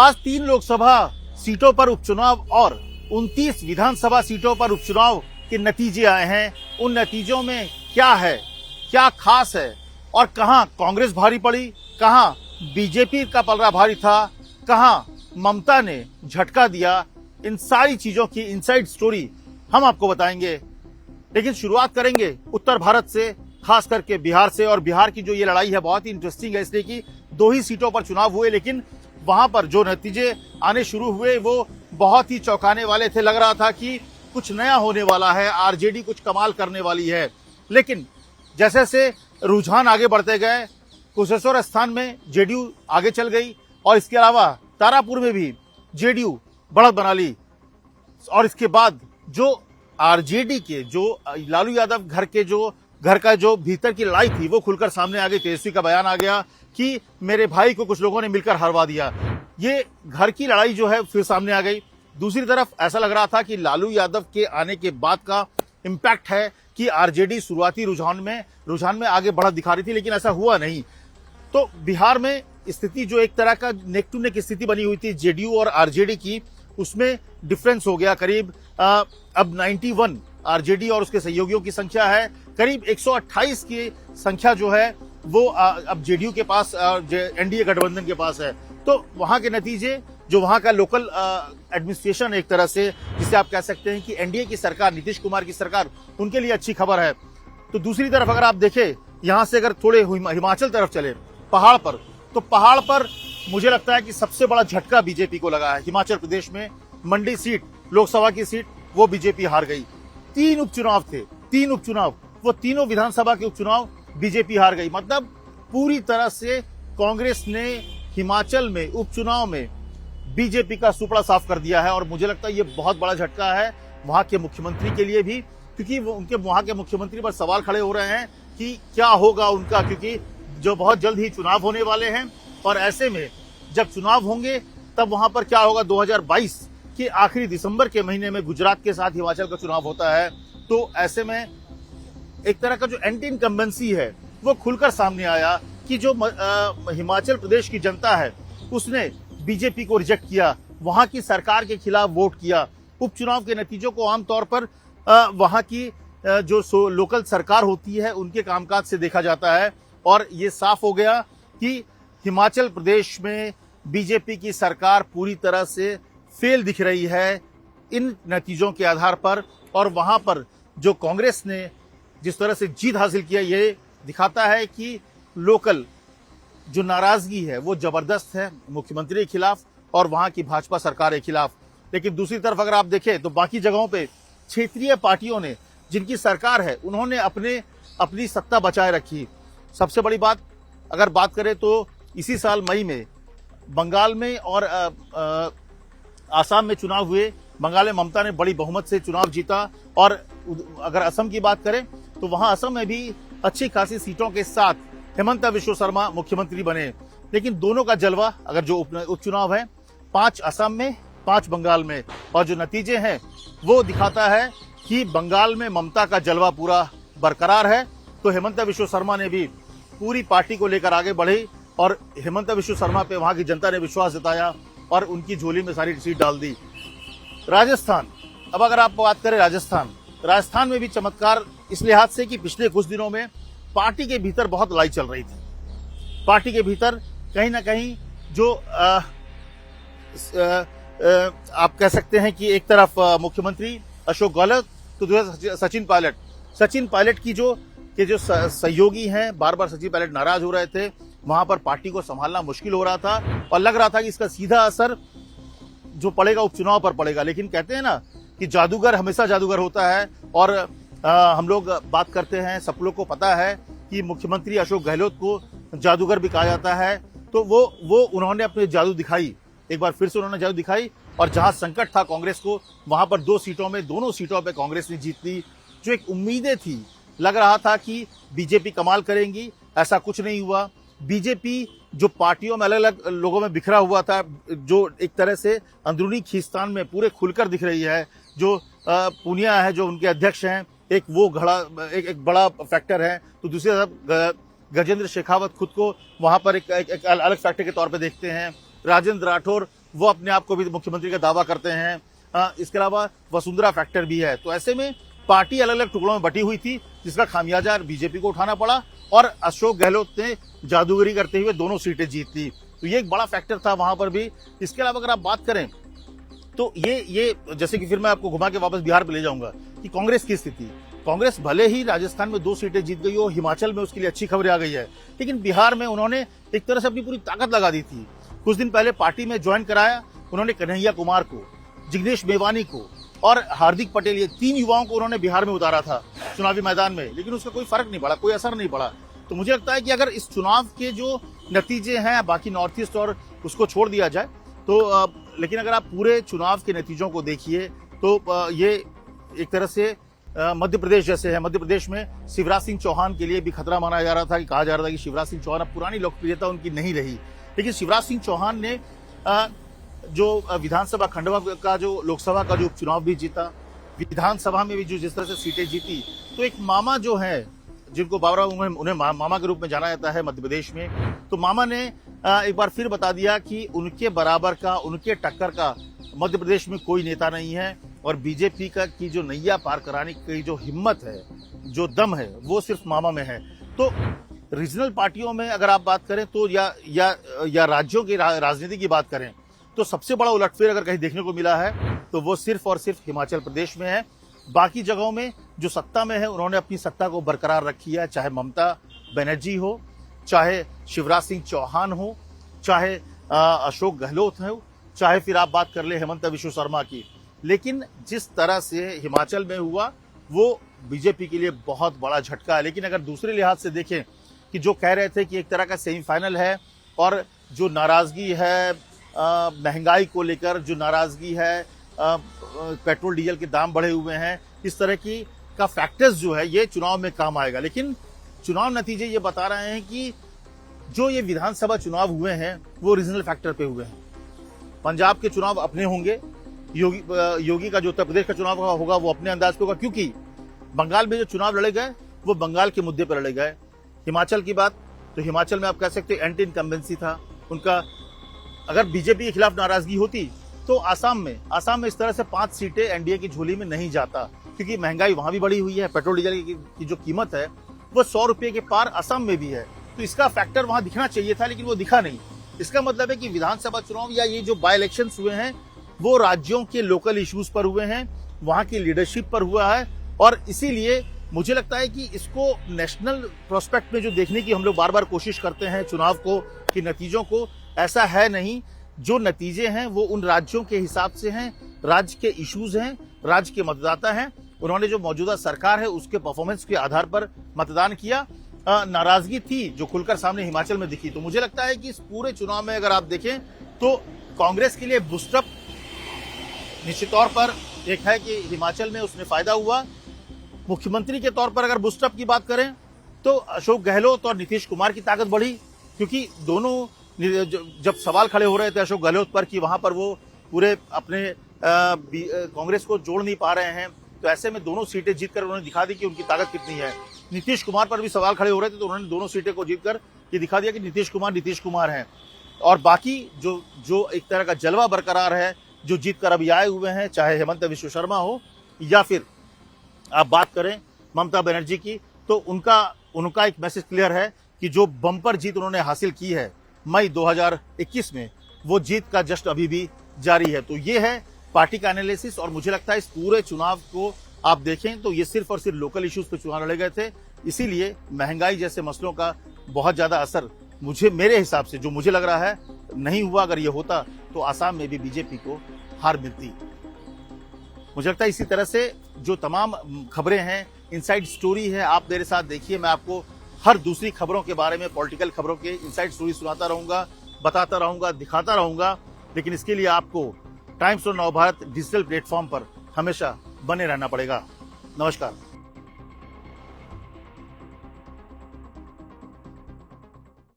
आज 3 लोकसभा सीटों पर उपचुनाव और 29 विधानसभा सीटों पर उपचुनाव के नतीजे आए हैं। उन नतीजों में क्या है, क्या खास है और कहां कांग्रेस भारी पड़ी, कहां बीजेपी का पलड़ा भारी था, कहां ममता ने झटका दिया, इन सारी चीजों की इनसाइड स्टोरी हम आपको बताएंगे। लेकिन शुरुआत करेंगे उत्तर भारत से, खास करके बिहार से। और बिहार की जो ये लड़ाई है बहुत ही इंटरेस्टिंग है, इसलिए कि 2 ही सीटों पर चुनाव हुए, लेकिन वहां पर जो नतीजे आने शुरू हुए वो बहुत ही चौंकाने वाले थे। लग रहा था कि कुछ नया होने वाला है, आरजेडी कुछ कमाल करने वाली है। लेकिन जैसे जैसे रुझान आगे बढ़ते गए, कुशेश्वर स्थान में जेडीयू आगे चल गई और इसके अलावा तारापुर में भी जेडीयू बढ़त बना ली। और इसके बाद जो आरजेडी के जो लालू यादव घर का जो भीतर की लड़ाई थी वो खुलकर सामने आ गई। तेजस्वी का बयान आ गया कि मेरे भाई को कुछ लोगों ने मिलकर हरवा दिया। ये घर की लड़ाई जो है फिर सामने आ गई। दूसरी तरफ ऐसा लग रहा था कि लालू यादव के आने के बाद का इम्पैक्ट है कि आरजेडी शुरुआती रुझान में आगे बढ़त दिखा रही थी, लेकिन ऐसा हुआ नहीं। तो बिहार में स्थिति जो एक तरह का नेक टू नेक स्थिति बनी हुई थी जेडीयू और आरजेडी की, उसमें डिफरेंस हो गया। करीब अब 91 आरजेडी और उसके सहयोगियों की संख्या है, करीब 128 की संख्या जो है वो अब जेडीयू के पास, एनडीए गठबंधन के पास है। तो वहां के नतीजे, जो वहां का लोकल एडमिनिस्ट्रेशन, एक तरह से जिसे आप कह सकते हैं कि एनडीए की सरकार, नीतीश कुमार की सरकार, उनके लिए अच्छी खबर है। तो दूसरी तरफ अगर आप देखें, यहां से अगर थोड़े हिमाचल तरफ चले, पहाड़ पर, तो पहाड़ पर मुझे लगता है कि सबसे बड़ा झटका बीजेपी को लगा है। हिमाचल प्रदेश में मंडी सीट, लोकसभा की सीट, वो बीजेपी हार गई। 3 उपचुनाव थे, 3 उपचुनाव, वो तीनों विधानसभा के उपचुनाव बीजेपी हार गई। मतलब पूरी तरह से कांग्रेस ने हिमाचल में उपचुनाव में बीजेपी का सुपड़ा साफ कर दिया है। और मुझे लगता है ये बहुत बड़ा झटका है वहां के मुख्यमंत्री के लिए भी, क्योंकि उनके वहां के मुख्यमंत्री पर सवाल खड़े हो रहे हैं कि क्या होगा उनका, क्योंकि जो बहुत जल्द ही चुनाव होने वाले हैं। और ऐसे में जब चुनाव होंगे तब वहां पर क्या होगा, 2022 के आखिरी दिसंबर के महीने में गुजरात के साथ हिमाचल का चुनाव होता है। तो ऐसे में एक तरह का जो एंटी इनकम्बेंसी है वो खुलकर सामने आया कि जो हिमाचल प्रदेश की जनता है उसने बीजेपी को रिजेक्ट किया, वहां की सरकार के खिलाफ वोट किया। उपचुनाव के नतीजों को आमतौर पर वहां की जो लोकल सरकार होती है उनके कामकाज से देखा जाता है। और ये साफ हो गया कि हिमाचल प्रदेश में बीजेपी की सरकार पूरी तरह से फेल दिख रही है इन नतीजों के आधार पर। और वहां पर जो कांग्रेस ने जिस तरह से जीत हासिल किया, ये दिखाता है कि लोकल जो नाराजगी है वो जबरदस्त है मुख्यमंत्री के खिलाफ और वहां की भाजपा सरकार के खिलाफ। लेकिन दूसरी तरफ अगर आप देखें तो बाकी जगहों पे क्षेत्रीय पार्टियों ने, जिनकी सरकार है, उन्होंने अपनी सत्ता बचाए रखी। सबसे बड़ी बात अगर बात करें तो इसी साल मई में बंगाल में और आसाम में चुनाव हुए। बंगाल में ममता ने बड़ी बहुमत से चुनाव जीता। और अगर असम की बात करें तो वहां असम में भी अच्छी खासी सीटों के साथ हेमंत बिश्व शर्मा मुख्यमंत्री बने। लेकिन दोनों का जलवा, अगर जो उपचुनाव है, 5 असम में, 5 बंगाल में, और जो नतीजे हैं वो दिखाता है कि बंगाल में ममता का जलवा पूरा बरकरार है। तो हेमंत बिश्व शर्मा ने भी पूरी पार्टी को लेकर आगे बढ़ी और हेमंत बिश्व शर्मा पे वहां की जनता ने विश्वास जताया और उनकी झोली में सारी सीट डाल दी। राजस्थान, अब अगर आप बात करें राजस्थान में भी चमत्कार इस लिहाज से कि पिछले कुछ दिनों में पार्टी के भीतर बहुत लड़ाई चल रही थी। पार्टी के भीतर कहीं ना कहीं जो आप कह सकते हैं कि एक तरफ मुख्यमंत्री अशोक गहलोत, तो दूसरा सचिन पायलट की जो सहयोगी हैं, बार बार सचिन पायलट नाराज हो रहे थे। वहां पर पार्टी को संभालना मुश्किल हो रहा था और लग रहा था कि इसका सीधा असर जो पड़ेगा उपचुनाव पर पड़ेगा। लेकिन कहते हैं ना कि जादूगर हमेशा जादूगर होता है। और हम लोग बात करते हैं, सब लोग को पता है कि मुख्यमंत्री अशोक गहलोत को जादूगर भी कहा जाता है। तो वो उन्होंने अपने जादू दिखाई, एक बार फिर से उन्होंने जादू दिखाई। और जहां संकट था कांग्रेस को, वहां पर दोनों सीटों पे कांग्रेस ने जीत ली। जो एक उम्मीदें थी, लग रहा था कि बीजेपी कमाल करेंगी, ऐसा कुछ नहीं हुआ। बीजेपी जो पार्टियों में अलग अलग लोगों में बिखरा हुआ था, जो एक तरह से अंदरूनी खींचतान में पूरे खुलकर दिख रही है। जो पूनिया है, जो उनके अध्यक्ष हैं, एक बड़ा फैक्टर है। तो दूसरी तरफ गजेंद्र शेखावत खुद को वहां पर एक अलग फैक्टर के तौर पे देखते हैं। राजेंद्र राठौर वो अपने आप को भी मुख्यमंत्री का दावा करते हैं। इसके अलावा वसुंधरा फैक्टर भी है। तो ऐसे में पार्टी अलग अलग टुकड़ों में बटी हुई थी, जिसका खामियाजा बीजेपी को उठाना पड़ा और अशोक गहलोत ने जादूगरी करते हुए दोनों सीटें जीत ली। तो ये एक बड़ा फैक्टर था वहां पर भी। इसके अलावा अगर आप बात करें तो ये जैसे कि फिर मैं आपको घुमा के वापस बिहार पे ले जाऊंगा कि कांग्रेस की स्थिति। कांग्रेस भले ही राजस्थान में 2 सीटें जीत गई हो, हिमाचल में उसके लिए अच्छी खबरें आ गई है, लेकिन बिहार में उन्होंने एक तरह से अपनी पूरी ताकत लगा दी थी। कुछ दिन पहले पार्टी में ज्वाइन कराया उन्होंने कन्हैया कुमार को, जिग्नेश मेवानी को और हार्दिक पटेल, ये 3 युवाओं को उन्होंने बिहार में उतारा था चुनावी मैदान में, लेकिन उसका कोई फर्क नहीं पड़ा, कोई असर नहीं पड़ा। तो मुझे लगता है कि अगर इस चुनाव के जो नतीजे हैं बाकी नॉर्थ ईस्ट और उसको छोड़ दिया जाए तो लेकिन अगर आप पूरे चुनाव के नतीजों को देखिए तो ये एक तरह से मध्य प्रदेश जैसे है। मध्य प्रदेश में शिवराज सिंह चौहान के लिए भी खतरा माना जा रहा था, कि कहा जा रहा था कि शिवराज सिंह चौहान अब पुरानी लोकप्रियता उनकी नहीं रही, लेकिन शिवराज सिंह चौहान ने जो विधानसभा खंडवा का जो लोकसभा का जो उपचुनाव भी जीता, विधानसभा में भी जो जिस तरह से सीटें जीती, तो एक मामा जो है जिनको बाबरा उन्हें मामा के रूप में जाना जाता है मध्य प्रदेश में, तो मामा ने एक बार फिर बता दिया कि उनके बराबर का, उनके टक्कर का मध्य प्रदेश में कोई नेता नहीं है और बीजेपी का की जो नैया पार कराने की जो हिम्मत है, जो दम है, वो सिर्फ मामा में है। तो रीजनल पार्टियों में अगर आप बात करें तो या राज्यों की राजनीति की बात करें तो सबसे बड़ा उलटफेर अगर कहीं देखने को मिला है तो वो सिर्फ और सिर्फ हिमाचल प्रदेश में है। बाकी जगहों में जो सत्ता में है उन्होंने अपनी सत्ता को बरकरार रखी है, चाहे ममता बनर्जी हो, चाहे शिवराज सिंह चौहान हो, चाहे अशोक गहलोत हो, चाहे फिर आप बात कर ले हेमंत बिश्व शर्मा की। लेकिन जिस तरह से हिमाचल में हुआ वो बीजेपी के लिए बहुत बड़ा झटका है। लेकिन अगर दूसरे लिहाज से देखें कि जो कह रहे थे कि एक तरह का सेमीफाइनल है और जो नाराजगी है महंगाई को लेकर, जो नाराजगी है पेट्रोल डीजल के दाम बढ़े हुए हैं, इस तरह की का फैक्टर्स जो है ये चुनाव में काम आएगा। लेकिन चुनाव नतीजे ये बता रहे हैं कि जो ये विधानसभा चुनाव हुए हैं वो रीजनल फैक्टर पे हुए हैं। पंजाब के चुनाव अपने होंगे, योगी का जो उत्तर प्रदेश का चुनाव होगा वो अपने अंदाज पे होगा, क्योंकि बंगाल में जो चुनाव लड़े गए वो बंगाल के मुद्दे पर लड़े गए। हिमाचल की बात तो हिमाचल में आप कह सकते हैं एंटी इनकम्बेंसी था उनका। अगर बीजेपी के खिलाफ नाराजगी होती तो आसाम में इस तरह से 5 सीटें एनडीए की झोली में नहीं जाता, क्योंकि महंगाई वहां भी बढ़ी हुई है, पेट्रोल डीजल की जो कीमत है वो 100 रुपए के पार असम में भी है। तो इसका फैक्टर वहां दिखना चाहिए था, लेकिन वो दिखा नहीं। इसका मतलब है कि विधानसभा चुनाव या ये जो बाय इलेक्शंस हुए हैं वो राज्यों के लोकल इश्यूज पर हुए हैं, वहां की लीडरशिप पर हुआ है। और इसीलिए मुझे लगता है कि इसको नेशनल प्रोस्पेक्ट में जो देखने की हम लोग बार बार कोशिश करते हैं चुनाव को, कि नतीजों को, ऐसा है नहीं। जो नतीजे हैं वो उन राज्यों के हिसाब से हैं, राज्य के इश्यूज हैं, राज्य के मतदाता हैं, उन्होंने जो मौजूदा सरकार है उसके परफॉर्मेंस के आधार पर मतदान किया। नाराजगी थी जो खुलकर सामने हिमाचल में दिखी। तो मुझे लगता है कि इस पूरे चुनाव में अगर आप देखें तो कांग्रेस के लिए बूस्टअप निश्चित तौर पर एक है कि हिमाचल में उसमें फायदा हुआ। मुख्यमंत्री के तौर पर अगर बूस्टअप की बात करें तो अशोक गहलोत और नीतीश कुमार की ताकत बढ़ी, क्योंकि दोनों जब सवाल खड़े हो रहे थे अशोक गहलोत पर कि वहां पर वो पूरे अपने कांग्रेस को जोड़ नहीं पा रहे हैं, तो ऐसे में दोनों सीटें जीतकर उन्होंने दिखा दी कि उनकी ताकत कितनी है। नीतीश कुमार पर भी सवाल खड़े हो रहे थे तो उन्होंने दोनों सीटें को जीतकर ये दिखा दिया कि नीतीश कुमार हैं। और बाकी जो एक तरह का जलवा बरकरार है, जो जीतकर अभी आए हुए हैं, चाहे हेमंत बिश्व शर्मा हो या फिर आप बात करें ममता बनर्जी की, तो उनका एक मैसेज क्लियर है कि जो बम्पर जीत उन्होंने हासिल की है मई 2021 में, वो जीत का जश्न अभी भी जारी है। तो ये है पार्टी का एनालिसिस। और मुझे लगता है इस पूरे चुनाव को आप देखें तो ये सिर्फ और सिर्फ लोकल इश्यूज पे चुनाव लड़े गए थे, इसीलिए महंगाई जैसे मसलों का बहुत ज्यादा असर मेरे हिसाब से जो मुझे लग रहा है नहीं हुआ। अगर ये होता तो आसाम में भी बीजेपी को हार मिलती। मुझे लगता है इसी तरह से जो तमाम खबरें हैं, इनसाइड स्टोरी है, आप मेरे साथ देखिए। मैं आपको हर दूसरी खबरों के बारे में, पॉलिटिकल खबरों के इनसाइड स्टोरी सुनाता रहूंगा, बताता रहूंगा, दिखाता रहूंगा। लेकिन इसके लिए आपको टाइम्स और नवभारत डिजिटल प्लेटफॉर्म पर हमेशा बने रहना पड़ेगा। नमस्कार।